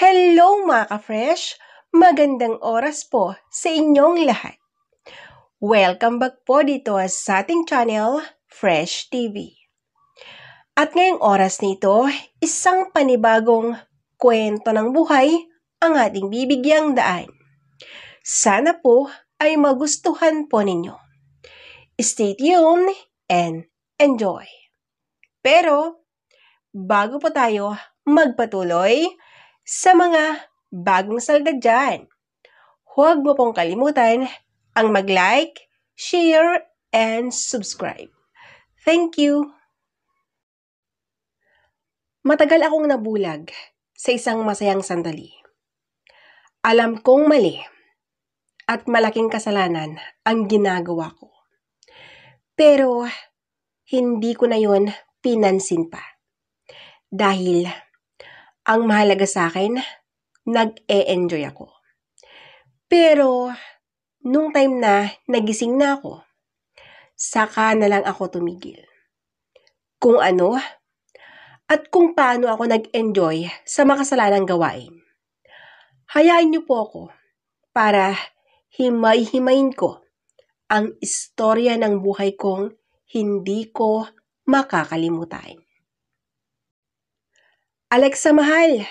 Hello mga ka-fresh! Magandang oras po sa inyong lahat. Welcome back po dito sa ating channel, Fresh TV. At ngayong oras nito, isang panibagong kwento ng buhay ang ating bibigyang daan. Sana po ay magustuhan po ninyo. Stay tuned and enjoy! Pero, bago po tayo magpatuloy sa mga bagong salda dyan, huwag mo pong kalimutan ang mag-like, share, and subscribe. Thank you! Matagal akong nabulag sa isang masayang sandali. Alam kong mali at malaking kasalanan ang ginagawa ko. Pero hindi ko na yun pinansin pa. Dahil ang mahalaga sa akin, nag-e-enjoy ako. Pero nung time na nagising na ako, saka na lang ako tumigil. Kung ano at kung paano ako nag-enjoy sa makasalanang gawain. Hayaan niyo po ako para himay-himayin ko ang istorya ng buhay kong hindi ko makakalimutan. Alexa, mahal,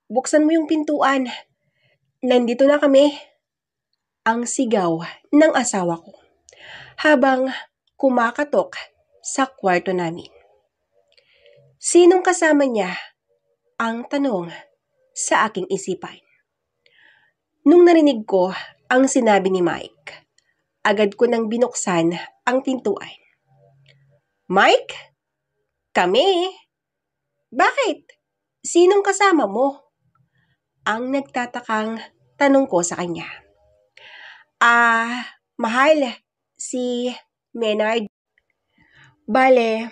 buksan mo yung pintuan. Nandito na kami. Ang sigaw ng asawa ko habang kumakatok sa kwarto namin. Sinong kasama niya? Ang tanong sa aking isipan. Nung narinig ko ang sinabi ni Mike, agad ko nang binuksan ang pintuan. Mike? Kami? Bakit? Sinong kasama mo? Ang nagtatakang tanong ko sa kanya. Mahal, si Maynard. Bale,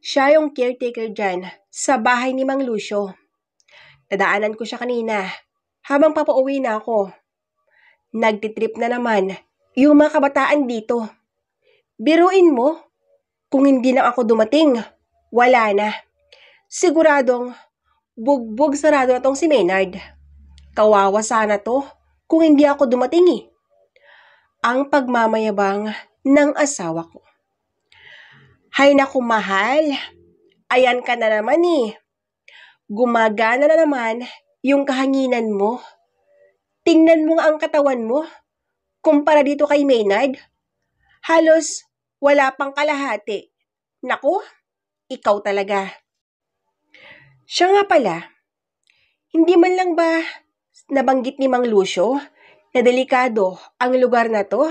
siya yung caretaker dyan sa bahay ni Mang Lucio. Nadaanan ko siya kanina habang papauwi na ako. Nagtitrip na naman yung mga kabataan dito. Biruin mo, kung hindi lang ako dumating, wala na. Siguradong bugbog sarado na tong si Maynard. Kawawa sana to kung hindi ako dumating eh. Ang pagmamayabang ng asawa ko. Hay naku mahal, ayan ka na naman eh. Gumagana na naman yung kahanginan mo. Tingnan mo nga ang katawan mo. Kumpara dito kay Maynard, halos wala pang kalahati. Naku, ikaw talaga. Siya nga pala, hindi man lang ba nabanggit ni Mang Lucio na delikado ang lugar na to?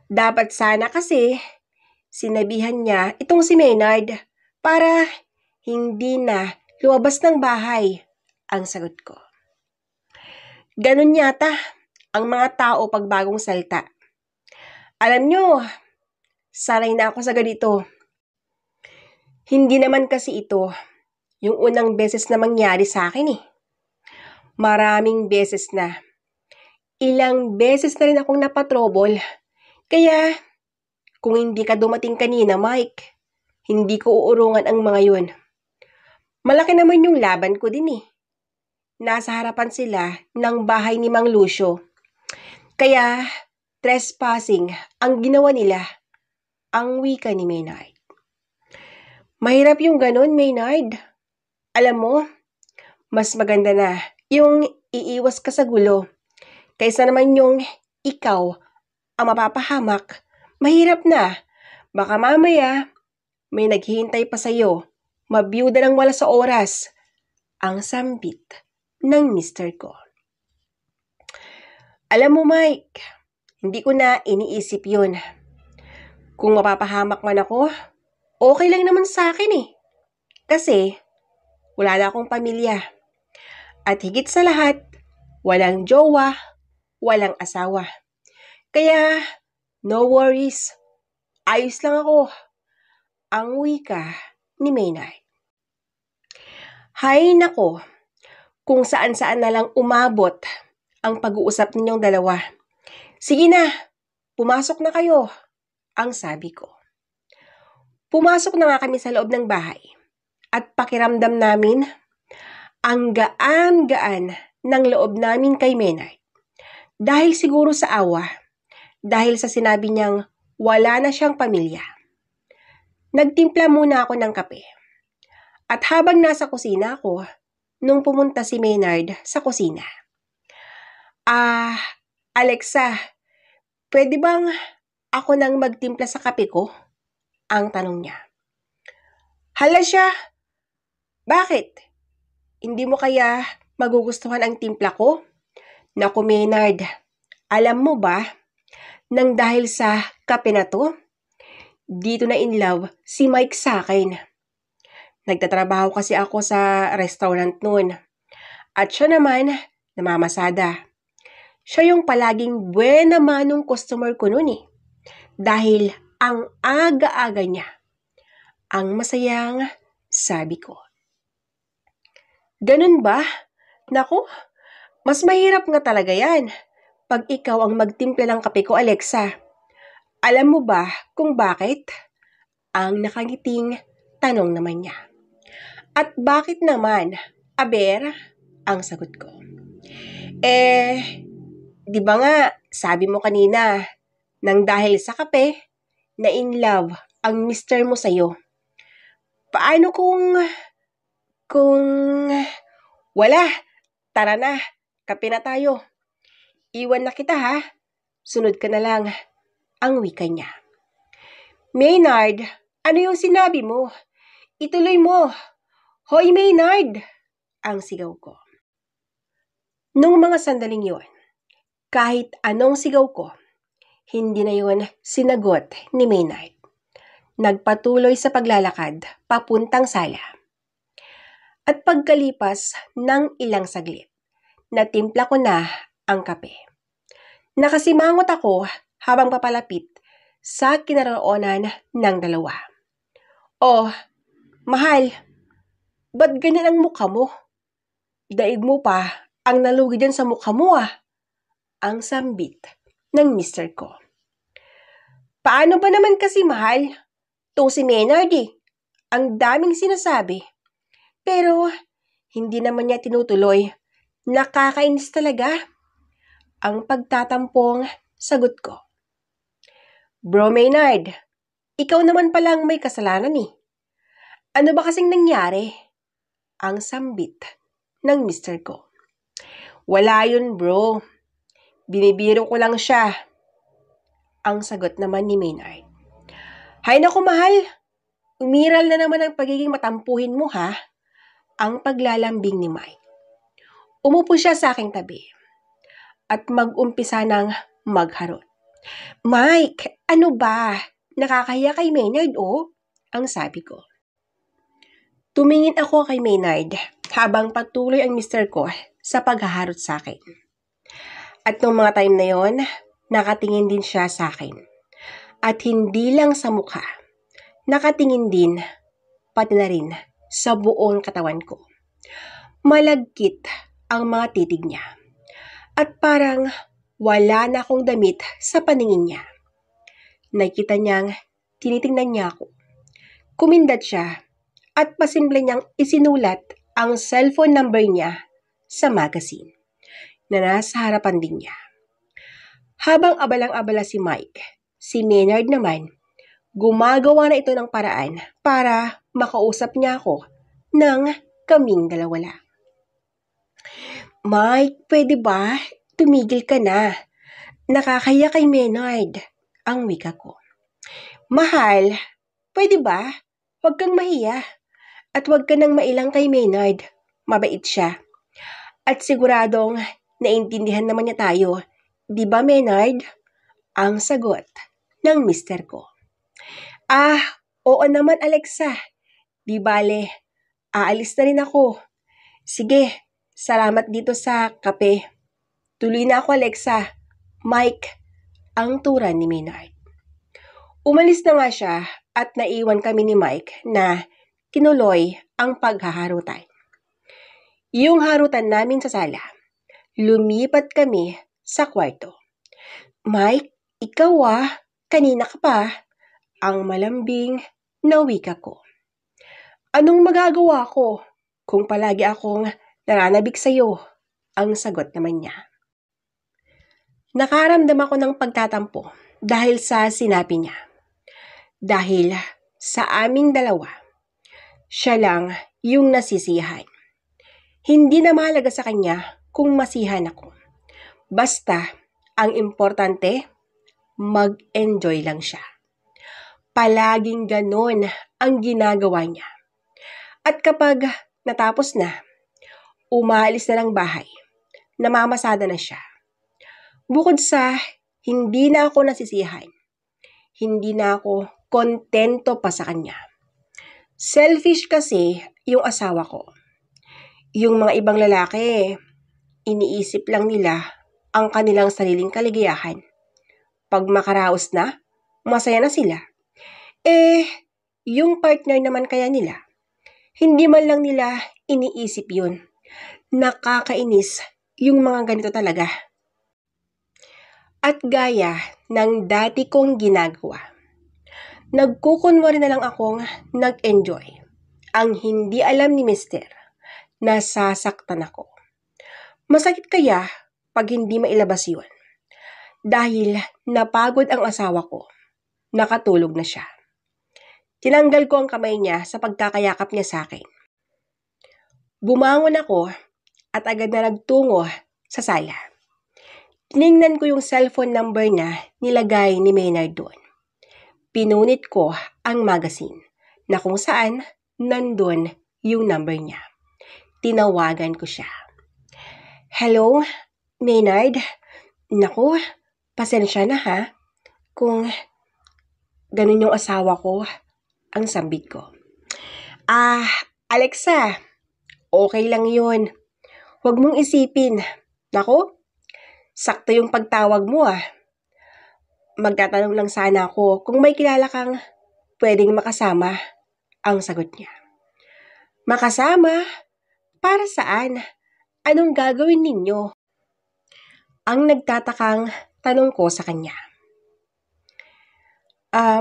Dapat sana kasi sinabihan niya itong si Maynard para hindi na lumabas ng bahay. Ang sagot ko. Ganun yata ang mga tao pag bagong salta. Alam nyo, sanay na ako sa ganito. Hindi naman kasi ito yung unang beses na mangyari sa akin eh. Maraming beses na. Ilang beses na rin akong napatrobol. Kaya, kung hindi ka dumating kanina, Mike, hindi ko uurungan ang mga yun. Malaki naman yung laban ko din eh. Nasa harapan sila ng bahay ni Mang Lucio. Kaya, trespassing ang ginawa nila. Ang wika ni Maynard. Mahirap yung ganun, Maynard. Alam mo, mas maganda na yung iiwas ka sa gulo. Kaysa naman yung ikaw ang mapapahamak. Mahirap na. Baka mamaya, may naghihintay pa sa'yo. Mabiyuda ng wala sa oras. Ang sambit ng mister ko. Alam mo, Mike, hindi ko na iniisip yun. Kung mapapahamak man ako, okay lang naman sa akin eh. Kasi, wala na akong pamilya. At higit sa lahat, walang jowa, walang asawa. Kaya, no worries. Ayos lang ako. Ang wika ni Maynard. Hay nako, kung saan-saan na lang umabot ang pag-uusap ninyong dalawa. Sige na, pumasok na kayo, ang sabi ko. Pumasok na nga kami sa loob ng bahay at pakiramdam namin, Ang gaan-gaan ng loob namin kay Maynard. Dahil siguro sa awa, dahil sa sinabi niyang wala na siyang pamilya. Nagtimpla muna ako ng kape. At habang nasa kusina ako, nung pumunta si Maynard sa kusina. Alexa, pwede bang ako nang magtimpla sa kape ko? Ang tanong niya. Hala siya, bakit? Hindi mo kaya magugustuhan ang timpla ko? Naku Maynard, alam mo ba, nang dahil sa kape na to, dito na in love si Mike sa akin. Nagtatrabaho kasi ako sa restaurant noon. At siya naman, namamasada. Siya yung palaging buena manong customer ko noon eh. Dahil ang aga-aga niya. Ang masayang sabi ko. Ganun ba? Naku, mas mahirap nga talaga yan. Pag ikaw ang magtimpla ng kape ko, Alexa. Alam mo ba kung bakit? Ang nakangiting tanong naman niya. At bakit naman? Aber, ang sagot ko. Di ba nga, sabi mo kanina, nang dahil sa kape, na in love ang mister mo sa'yo. Paano kung wala, tara na, kape na tayo. Iwan na kita ha, sunod ka na lang, ang wika niya. Maynard, ano yung sinabi mo? Ituloy mo. Hoy Maynard, ang sigaw ko. Nung mga sandaling yon, kahit anong sigaw ko, hindi na yon sinagot ni Maynard. Nagpatuloy sa paglalakad papuntang sala. At pagkalipas ng ilang saglit, natimpla ko na ang kape. Nakasimangot ako habang papalapit sa kinaroonan ng dalawa. Oh, mahal, ba't ganyan ang mukha mo? Daig mo pa ang nalugi dyan sa mukha mo ah. Ang sambit ng mister ko. Paano ba naman kasi mahal? To si Maynard eh. Ang daming sinasabi. Pero hindi naman niya tinutuloy. Nakakainis talaga. Ang pagtatampong sagot ko. Bro Maynard, ikaw naman palang may kasalanan eh. Ano ba kasing nangyari? Ang sambit ng mister ko. Wala yun bro. Binibiro ko lang siya. Ang sagot naman ni Maynard. Hay naku mahal, umiral na naman ang pagiging matampuhin mo ha. Ang paglalambing ni Mike. Umupo siya sa aking tabi at mag-umpisa ng magharot. Mike, ano ba? Nakakahiya kay Maynard oh? Ang sabi ko. Tumingin ako kay Maynard habang patuloy ang mister ko sa paghaharot sa akin. At nung mga time na yon, nakatingin din siya sa akin. At hindi lang sa mukha, nakatingin din pati na rin sa buong katawan ko. Malagkit ang mga titig niya. At parang wala na akong damit sa paningin niya. Nakita niyang tinitingnan niya ako. Kumindat siya at pasimple niyang isinulat ang cellphone number niya sa magazine na nasa harapan din niya. Habang abalang-abala si Mike, si Maynard naman, gumagawa na ito ng paraan para makausap niya ako ng kaming dalawa lang. Mike, pwede ba? Tumigil ka na. Nakakaya kay Maynard, ang wika ko. Mahal, pwede ba? Huwag kang mahiya. At huwag ka nang mailang kay Maynard. Mabait siya. At siguradong naintindihan naman niya tayo. Di ba Maynard? Ang sagot ng mister ko. Oo naman Alexa. Di bale, aalis na rin ako. Sige, salamat dito sa kape. Tuloy na ako Alexa. Mike, ang turan ni Maynard. Umalis na nga siya at naiwan kami ni Mike na tinuloy ang paghaharutan. Yung harutan namin sa sala, lumipat kami sa kwarto. Mike, ikaw kanina ka pa, ang malambing na wika ko. Anong magagawa ko kung palagi akong Nananabik sa'yo, ang sagot naman niya. Nakaramdam ako ng pagtatampo dahil sa sinabi niya. Dahil sa aming dalawa, siya lang yung nasisiyahan. Hindi na mahalaga sa kanya kung masihan ako. Basta, ang importante, mag-enjoy lang siya. Palaging ganon ang ginagawa niya. At kapag natapos na, umaalis na ng bahay, namamasada na siya. Bukod sa hindi na ako nasisiyahan, hindi na ako kontento pa sa kanya. Selfish kasi yung asawa ko. Yung mga ibang lalaki, iniisip lang nila ang kanilang sariling kaligayahan. Pag makaraos na, masaya na sila. Yung partner naman kaya nila, hindi man lang nila iniisip yun. Nakakainis yung mga ganito talaga. At gaya ng dati kong ginagawa, nagkukunwari na lang akong nag-enjoy. Ang hindi alam ni Mister, nasasaktan ako. Masakit kaya pag hindi mailabas yun? Dahil napagod ang asawa ko, nakatulog na siya. Tinanggal ko ang kamay niya sa pagkakayakap niya sa akin. Bumangon ako at agad na nagtungo sa sala. Tiningnan ko yung cellphone number na nilagay ni Maynard doon. Pinunit ko ang magazine na kung saan nandun yung number niya. Tinawagan ko siya. Hello, Maynard? Naku, pasensya na ha kung ganun yung asawa ko, ang sambit ko. Alexa, okay lang yun. Huwag mong isipin. Naku, sakto yung pagtawag mo Magtatanong lang sana ako kung may kilala kang pwedeng makasama, ang sagot niya. Makasama? Para saan? Anong gagawin ninyo? Ang nagtatakang tanong ko sa kanya.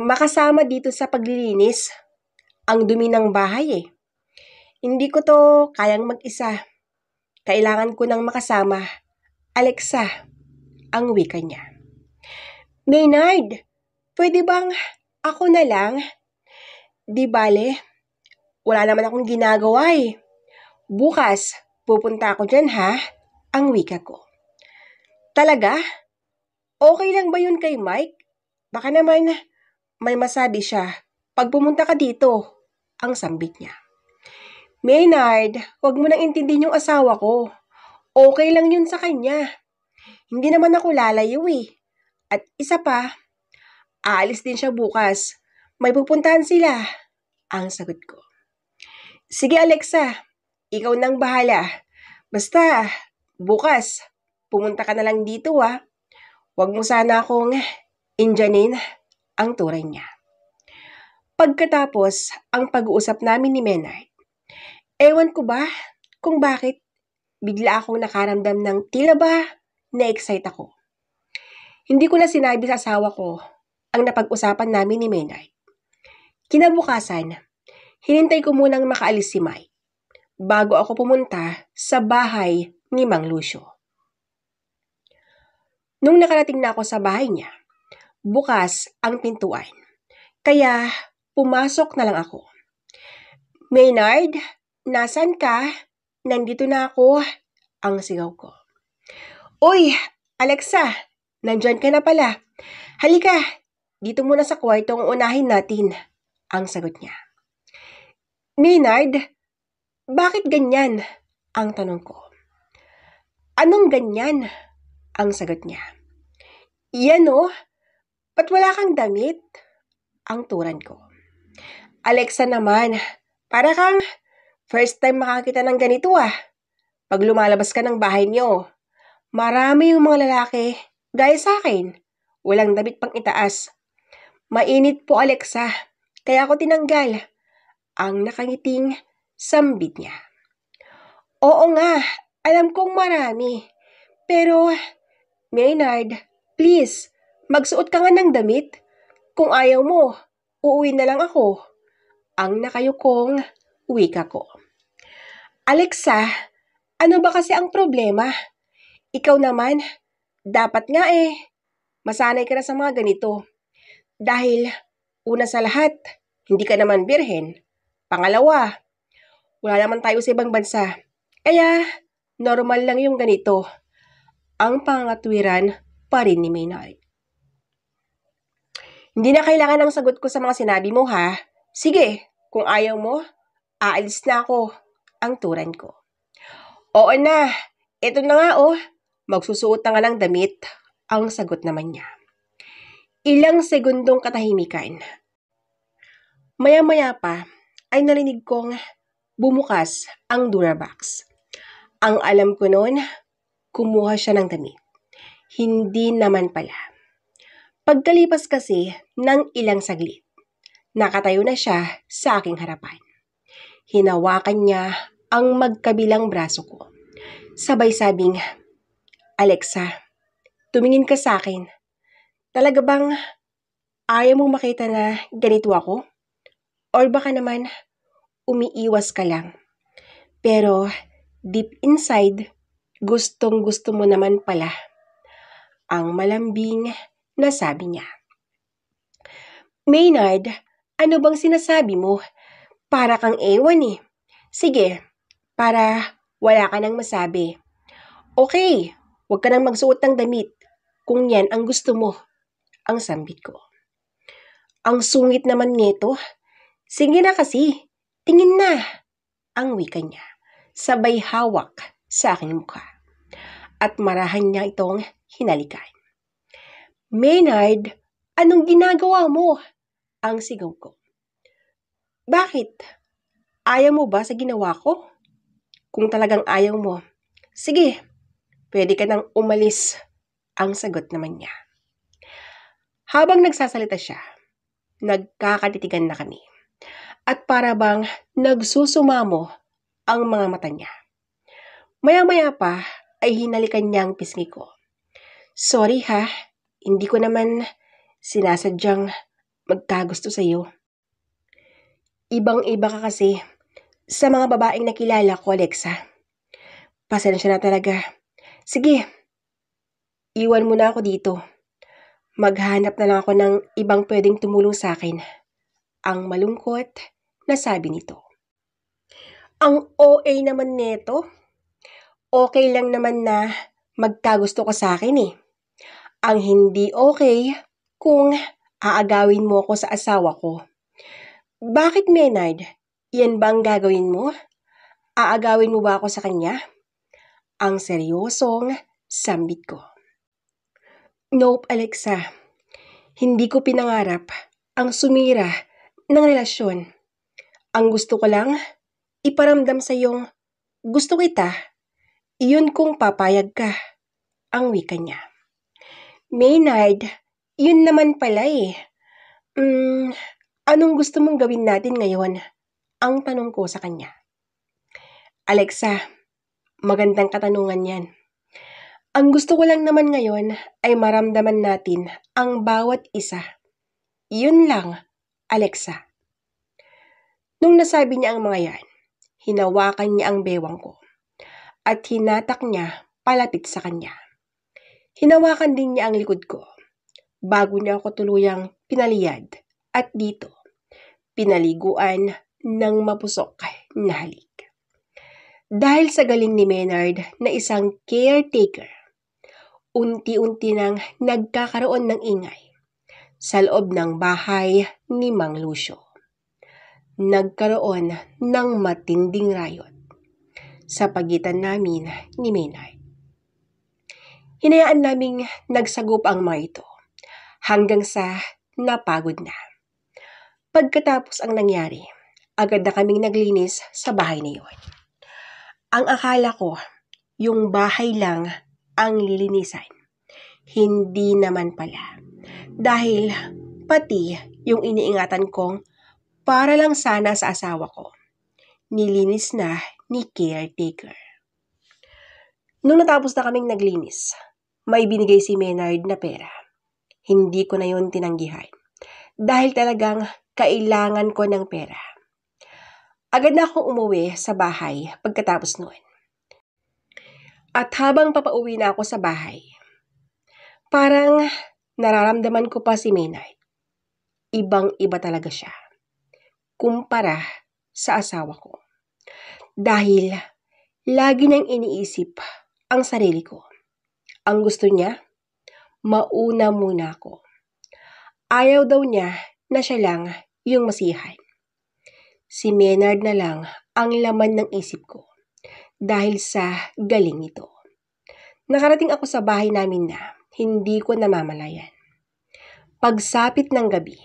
Makasama dito sa paglilinis. Ang dumi ng bahay Hindi ko to kayang mag-isa. Kailangan ko ng makasama. Alexa, ang wika niya. Maynard, pwede bang ako na lang? Di bale, wala naman akong ginagawa Bukas, pupunta ako dyan ha, ang wika ko. Talaga? Okay lang ba yun kay Mike? Baka naman may masabi siya pag pumunta ka dito, ang sambit niya. Maynard, huwag mo nang intindihin yung asawa ko. Okay lang yun sa kanya. Hindi naman ako lalayo At isa pa, aalis din siya bukas. May pupuntahan sila, ang sagot ko. Sige Alexa, ikaw nang bahala. Basta, bukas, pumunta ka na lang dito Huwag mo sana akong indyanin, ang turay niya. Pagkatapos, ang pag-uusap namin ni Maynard, ewan ko ba kung bakit bigla akong nakaramdam ng tila ba na-excite ako. Hindi ko na sinabi sa asawa ko ang napag-usapan namin ni Maynard. Kinabukasan, hinintay ko munang makaalis si Mike bago ako pumunta sa bahay ni Mang Lucio. Nung nakarating na ako sa bahay niya, bukas ang pintuan. Kaya pumasok na lang ako. Maynard, nasan ka? Nandito na ako, ang sigaw ko. Uy, Alexa, nandyan ka na pala. Halika, dito muna sa kwartong unahin natin, ang sagot niya. Maynard, bakit ganyan? Ang tanong ko. Anong ganyan? Ang sagot niya. Yan ba't wala kang damit? Ang turan ko. Alexa naman, para kang first time makakita ng ganito Pag lumalabas ka ng bahay niyo, marami yung mga lalaki, gaya sa akin, walang damit pang itaas. Mainit po Alexa, kaya ako tinanggal. Ang nakangiting sambit niya. Oo nga, alam kong marami. Pero, Maynard, please, magsuot ka nga ng damit. Kung ayaw mo, uuwi na lang ako. Ang nakayukong wika ko. Alexa, Ano ba kasi ang problema? Ikaw naman, dapat nga masanay ka na sa mga ganito. Dahil, una sa lahat, hindi ka naman birhen. Pangalawa, wala naman tayo sa ibang bansa. Kaya, normal lang yung ganito. Ang pangatwiran pa rin ni Maynard. Hindi na kailangan ng sagot ko sa mga sinabi mo, ha? Sige, kung ayaw mo, aalis na ako. Ang turan ko. Oo na, eto na nga magsusuot na nga ng damit. Ang sagot naman niya. Ilang segundong katahimikan. Maya-maya pa ay narinig kong bumukas ang Durabox. Ang alam ko noon, kumuha siya ng damit. Hindi naman pala. Pagkalipas kasi ng ilang saglit, nakatayo na siya sa aking harapan. Hinawakan niya ang magkabilang braso ko. Sabay sabing, Alexa, tumingin ka sa akin. Talaga bang ayaw mong makita na ganito ako? Or baka naman umiiwas ka lang? Pero deep inside, gustong gusto mo naman pala. Ang malambing na sabi niya. Maynard, ano bang sinasabi mo? Para kang ewan Sige, para wala ka nang masabi. Okay, huwag ka nang magsuot ng damit kung yan ang gusto mo. Ang sambit ko. Ang sungit naman nito. Sige na kasi, tingin na. Ang wika niya. Sabay hawak sa aking mukha. At marahan niya itong hinalikan. Maynard, anong ginagawa mo? Ang sigaw ko. Bakit? Ayaw mo ba sa ginawa ko? Kung talagang ayaw mo, sige, pwede ka nang umalis. Ang sagot naman niya. Habang nagsasalita siya, nagkakatitigan na kami. At para bang nagsusumamo ang mga mata niya. Maya-maya pa ay hinalikan niya ang pisngi ko. Sorry ha, hindi ko naman sinasadyang magkagusto sa iyo. Ibang-iba ka kasi sa mga babaeng nakilala ko, Alexa. Pasensya na talaga. Sige, iwan mo na ako dito. Maghanap na lang ako ng ibang pwedeng tumulong sa akin. Ang malungkot na sabi nito. Ang OA naman nito. Okay lang naman na magkagusto ka sa akin Ang hindi okay kung aagawin mo ako sa asawa ko. Bakit, Maynard? Yan ba ang gagawin mo? Aagawin mo ba ako sa kanya? Ang seryosong sambit ko. Nope, Alexa. Hindi ko pinangarap ang sumira ng relasyon. Ang gusto ko lang, iparamdam sa iyong gusto kita. Iyon kung papayag ka. Ang wika niya. Maynard, yun naman pala Anong gusto mong gawin natin ngayon? Ang tanong ko sa kanya. Alexa, magandang katanungan yan. Ang gusto ko lang naman ngayon ay maramdaman natin ang bawat isa. Yun lang, Alexa. Nung nasabi niya ang mga yan, hinawakan niya ang bewang ko at hinatak niya palapit sa kanya. Hinawakan din niya ang likod ko bago niya ako tuluyang pinaliyad at dito, pinaliguan ng mapusok na halik. Dahil sa galing ni Maynard na isang caretaker, unti-unti nang nagkakaroon ng ingay sa loob ng bahay ni Mang Lucio. Nagkaroon ng matinding riot sa pagitan namin ni Maynard. Hinayaan naming nagsagop ang mga ito hanggang sa napagod na. Pagkatapos ang nangyari, agad na kaming naglinis sa bahay na iyon. Ang akala ko, yung bahay lang ang lilinisan. Hindi naman pala. Dahil pati yung iniingatan kong para lang sana sa asawa ko, nilinis na ni caretaker. Nung natapos na kaming naglinis, may binigay si Maynard na pera. Hindi ko na yun tinanggihan. Dahil talagang kailangan ko ng pera. Agad na akong umuwi sa bahay pagkatapos noon. At habang papauwi na ako sa bahay, parang nararamdaman ko pa si Maynard. Ibang-iba talaga siya kumpara sa asawa ko. Dahil lagi niyang iniisip ang sarili ko. Ang gusto niya, mauna muna ako. Ayaw daw niya na siya lang yung masiyahan. Si Maynard na lang ang laman ng isip ko dahil sa galing nito. Nakarating ako sa bahay namin na hindi ko namamalayan. Pagsapit ng gabi,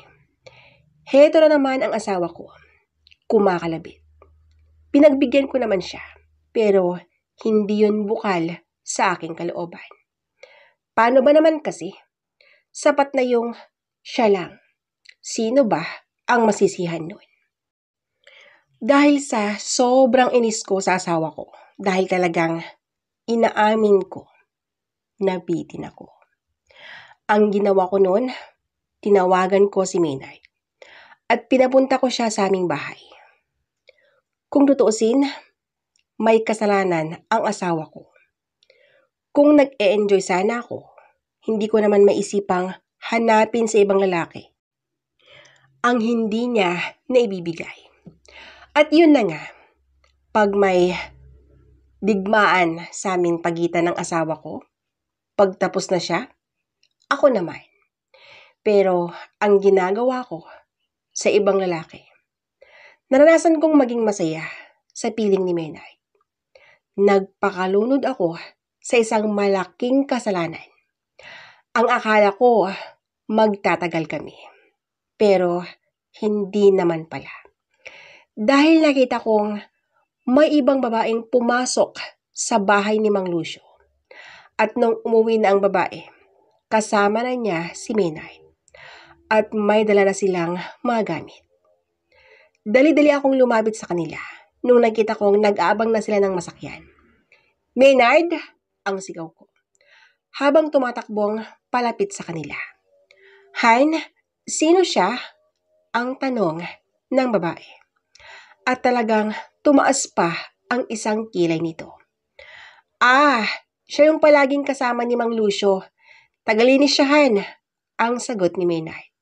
heto na naman ang asawa ko, kumakalabit. Pinagbigyan ko naman siya, pero hindi yun bukal sa aking kalooban. Paano ba naman kasi? Sapat na yung siya lang. Sino ba ang masisihan nun? Dahil sa sobrang inis ko sa asawa ko, dahil talagang inaamin ko, nabitin ako. Ang ginawa ko noon, tinawagan ko si Maynard at pinapunta ko siya sa aming bahay. Kung tutuusin, may kasalanan ang asawa ko. Kung nag-e-enjoy sana ako, hindi ko naman maisipang hanapin sa ibang lalaki ang hindi niya naibibigay. At yun na nga, pag may digmaan sa aming pagitan ng asawa ko, pagtapos na siya, ako naman. Pero ang ginagawa ko sa ibang lalaki, naranasan kong maging masaya sa piling ni Maynard. Nagpakalunod ako sa isang malaking kasalanan. Ang akala ko magtatagal kami, pero hindi naman pala. Dahil nakita kong may ibang babaeng pumasok sa bahay ni Mang Lucio. At nung umuwi na ang babae, kasama na niya si Maynard. At may dala na silang mga gamit. Dali-dali akong lumapit sa kanila nung nakita kong nag-aabang na sila ng masakyan. Maynard, ang sigaw ko, habang tumatakbong palapit sa kanila. Han, sino siya? Ang tanong ng babae. At talagang tumaas pa ang isang kilay nito. Siya yung palaging kasama ni Mang Lucio. Tagalinis siya, Han, ang sagot ni Maynard.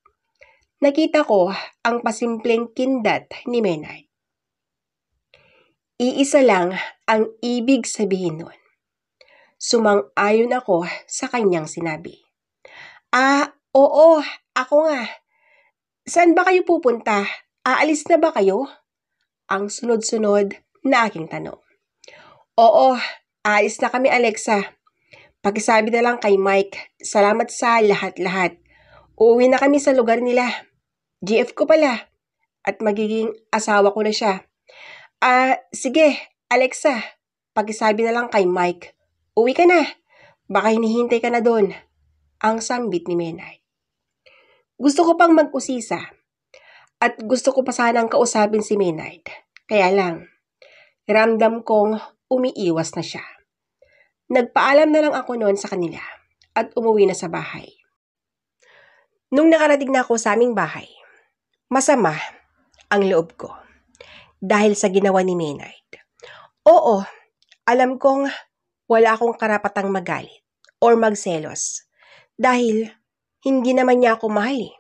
Nakita ko ang pasimpleng kindat ni Maynard. Iisa lang ang ibig sabihin nun. Sumang-ayon ako sa kanyang sinabi. Oo, ako nga. Saan ba kayo pupunta? Aalis na ba kayo? Ang sunod-sunod na aking tanong. Oo, aalis na kami, Alexa. Pakisabi na lang kay Mike, salamat sa lahat-lahat. Uuwi na kami sa lugar nila. GF ko pala. At magiging asawa ko na siya. Sige, Alexa. Pakisabi na lang kay Mike. Uwi ka na. Baka hinihintay ka na doon. Ang sambit ni Maynard. Gusto ko pang mag-usisa. At gusto ko pa sanang kausapin si Maynard. Kaya lang, ramdam kong umiiwas na siya. Nagpaalam na lang ako noon sa kanila at umuwi na sa bahay. Nung nakarating na ako sa aming bahay, masama ang loob ko dahil sa ginawa ni Maynard. Oo, alam kong wala akong karapatang magalit or magselos dahil hindi naman niya ako mahal.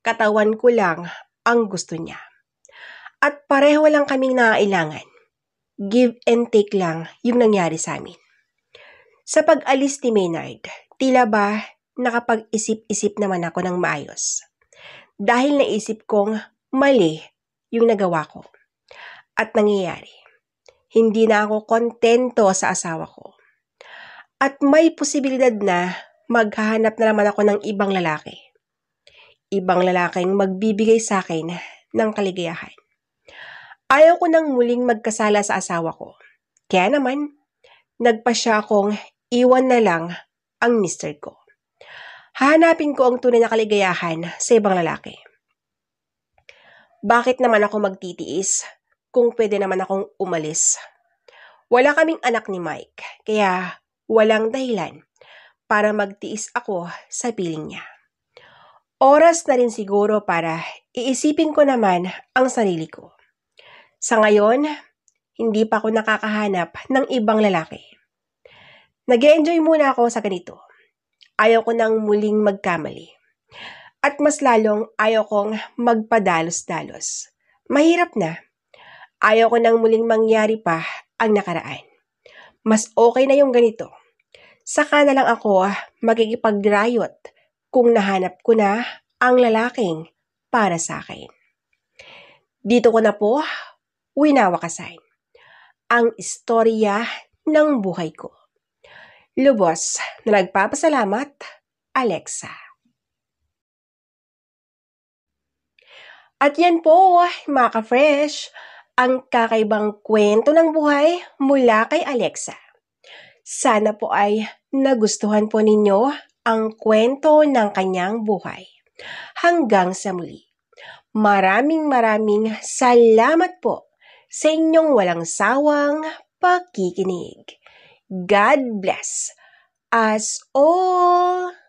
Katawan ko lang ang gusto niya. At pareho lang kaming nangailangan. Give and take lang yung nangyari sa amin. Sa pag-alis ni Maynard, tila ba nakapag-isip-isip naman ako ng maayos. Dahil naisip kong mali yung nagawa ko. At nangyayari, hindi na ako kontento sa asawa ko. At may posibilidad na maghahanap na naman ako ng ibang lalaki. Ibang lalaking magbibigay sa akin ng kaligayahan. Ayaw ko nang muling magkasala sa asawa ko. Kaya naman, nagpasya akong iwan na lang ang mister ko. Hahanapin ko ang tunay na kaligayahan sa ibang lalaki. Bakit naman ako magtitiis kung pwede naman akong umalis? Wala kaming anak ni Mike, kaya walang dahilan para magtiis ako sa piling niya. Oras na rin siguro para iisipin ko naman ang sarili ko. Sa ngayon, hindi pa ako nakakahanap ng ibang lalaki. Nag-e-enjoy muna ako sa ganito. Ayaw ko nang muling magkamali. At mas lalong ayaw kong magpadalos-dalos. Mahirap na. Ayaw ko nang muling mangyari pa ang nakaraan. Mas okay na yung ganito. Saka na lang ako magkikipag-riot kung nahanap ko na ang lalaking para sa akin. Dito ko na po winawakasan ang istorya ng buhay ko. Lubos na nagpapasalamat, Alexa. At yan po, mga ka-fresh, ang kakaibang kwento ng buhay mula kay Alexa. Sana po ay nagustuhan po ninyo ang kwento ng kanyang buhay. Hanggang sa muli. Maraming salamat po sa inyong walang sawang pakikinig. God bless us all!